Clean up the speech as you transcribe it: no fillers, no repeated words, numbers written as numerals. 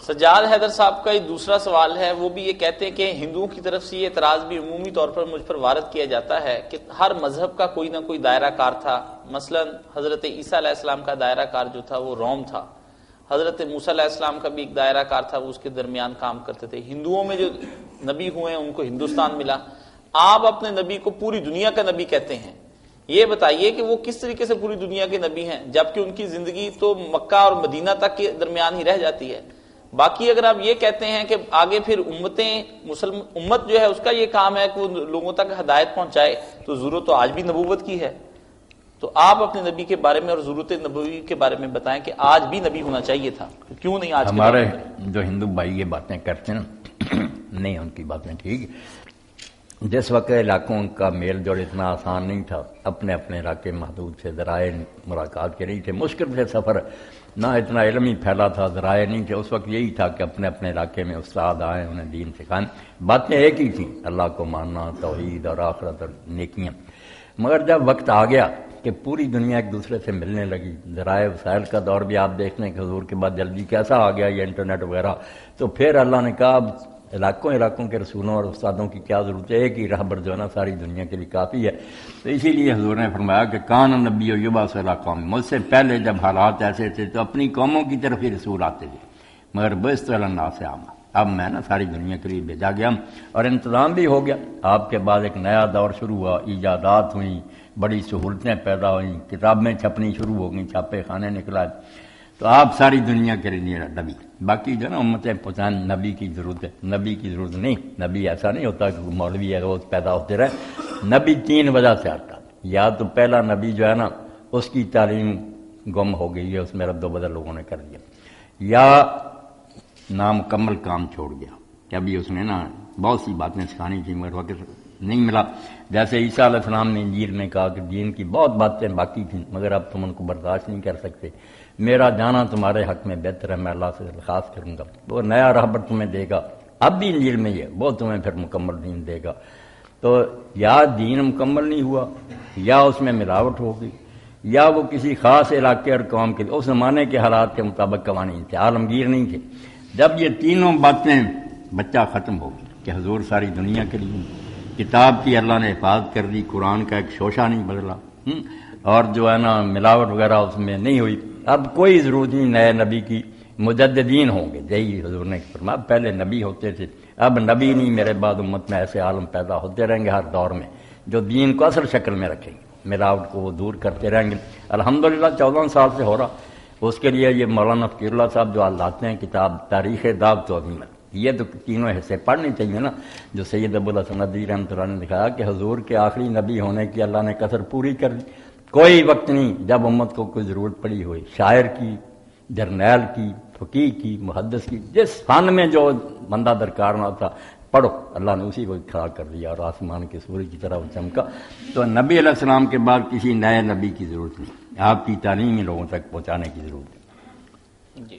سجاد حیدر صاحب کا ایک دوسرا سوال ہے، وہ بھی یہ کہتے ہیں کہ ہندوؤں کی طرف سے یہ اعتراض بھی عمومی طور پر مجھ پر وارد کیا جاتا ہے کہ ہر مذہب کا کوئی نہ کوئی دائرہ کار تھا، مثلا حضرت عیسیٰ علیہ السلام کا دائرہ کار جو تھا وہ روم تھا، حضرت موسیٰ علیہ السلام کا بھی ایک دائرہ کار تھا، وہ اس کے درمیان کام کرتے تھے، ہندوؤں میں جو نبی ہوئے ہیں ان کو ہندوستان ملا، آپ اپنے نبی کو پوری دنیا کا نبی کہتے ہیں، یہ بتائیے کہ وہ کس طریقے سے پوری دنیا کے نبی ہیں جبکہ ان کی زندگی تو مکہ اور مدینہ تک کے درمیان ہی رہ جاتی ہے۔ باقی اگر آپ یہ کہتے ہیں کہ آگے پھر امت جو ہے اس کا یہ کام ہے کہ وہ لوگوں تک ہدایت پہنچائے، تو ضرورت تو آج بھی نبوت کی ہے، تو آپ اپنے نبی کے بارے میں اور ضرورت نبوی کے بارے میں بتائیں کہ آج بھی نبی ہونا چاہیے تھا، کیوں نہیں آج ہمارے جو ہندو بھائی یہ باتیں کرتے ہیں نہیں، ان کی باتیں ٹھیک۔ جس وقت علاقوں کا میل جوڑ اتنا آسان نہیں تھا، اپنے اپنے علاقے محدود تھے، ذرائع ملاقات کے نہیں تھے، مشکل سے سفر، نہ اتنا علم ہی پھیلا تھا، ذرائع نہیں تھے، اس وقت یہی تھا کہ اپنے اپنے علاقے میں استاد آئے، انہیں دین سکھائیں، باتیں ایک ہی تھیں، اللہ کو ماننا، توحید اور آخرت اور نیکیاں۔ مگر جب وقت آ گیا کہ پوری دنیا ایک دوسرے سے ملنے لگی، ذرائع وسائل کا دور بھی آپ دیکھ لیں کہ حضور کے بعد جلدی کیسا آ گیا، یہ انٹرنیٹ وغیرہ، تو پھر اللہ نے کہا اب علاقوں کے رسولوں اور استادوں کی کیا ضرورت ہے، ایک ہی رہبر جو ہے نا ساری دنیا کے لیے کافی ہے۔ تو اسی لیے حضور نے فرمایا کہ کان نبی و یبعث الی قوم، مجھ سے پہلے جب حالات ایسے تھے تو اپنی قوموں کی طرف ہی رسول آتے تھے، مگر بعثت الی الناس عامہ، اب میں نا ساری دنیا کے لیے بھیجا گیا اور انتظام بھی ہو گیا۔ آپ کے بعد ایک نیا دور شروع ہوا، ایجادات ہوئیں، بڑی سہولتیں پیدا ہوئیں، کتابیں چھپنی شروع ہو گئیں، چھاپے خانے نکلا، تو آپ ساری دنیا کے لیے نبی۔ باقی جو نا امتیں پہچان نبی کی ضرورت ہے، نبی کی ضرورت نہیں، نبی ایسا نہیں ہوتا کہ مولوی ہے روز پیدا ہوتے رہے، نبی 3 وجہ سے آتا، یا تو پہلا نبی جو ہے نا اس کی تعلیم گم ہو گئی ہے، اس میں رد و بدل لوگوں نے کر دیا، یا نامکمل کام چھوڑ گیا کہ ابھی اس نے نا بہت سی باتیں سکھانی تھیں مگر وقت نہیں ملا، جیسے عیسیٰ علیہ السلام نے انجیل میں کہا کہ دین کی بہت باتیں باقی تھیں مگر اب تم ان کو برداشت نہیں کر سکتے، میرا جانا تمہارے حق میں بہتر ہے، میں اللہ سے درخواست کروں گا، وہ نیا رہبر تمہیں دے گا، اب بھی انجیل میں یہ وہ تمہیں پھر مکمل دین دے گا۔ تو یا دین مکمل نہیں ہوا، یا اس میں ملاوٹ ہو گئی، یا وہ کسی خاص علاقے اور قوم کے اس زمانے کے حالات کے مطابق قوانین تھے، عالمگیر نہیں تھے۔ جب یہ تینوں باتیں بچہ ختم ہو گئی کہ حضور ساری دنیا کے لیے، کتاب کی اللہ نے حفاظت کر دی، قرآن کا ایک شوشہ نہیں بدلا، اور جو ہے نا ملاوٹ وغیرہ اس میں نہیں ہوئی، اب کوئی ضرورت نہیں نئے نبی کی، مجددین ہوں گے، یہی حضور نے فرمایا، پہلے نبی ہوتے تھے، اب نبی نہیں، میرے بعد امت میں ایسے عالم پیدا ہوتے رہیں گے ہر دور میں جو دین کو اصل شکل میں رکھیں گے، ملاوٹ کو وہ دور کرتے رہیں گے۔ الحمدللہ 14 سال سے ہو رہا، اس کے لیے یہ مولانا فقیر اللہ صاحب جو لاتے ہیں کتاب تاریخ دعوت و عظیمت، یہ تو تینوں حصے پڑھنے چاہیے نا، جو سید ابوالحسن ندوی رحمۃ اللہ نے دکھایا کہ حضور کے آخری نبی ہونے کی اللہ نے کثر پوری کر دی، کوئی وقت نہیں جب امت کو کوئی ضرورت پڑی ہوئی، شاعر کی، جرنیل کی، فقیہ کی، محدث کی، جس فن میں جو بندہ درکار نہ تھا پڑھو، اللہ نے اسی کو کھڑا کر دیا اور آسمان کے سورج کی طرح وہ چمکا۔ تو نبی علیہ السلام کے بعد کسی نئے نبی کی ضرورت نہیں، آپ کی تعلیم ہی لوگوں تک پہنچانے کی ضرورت ہے۔ جی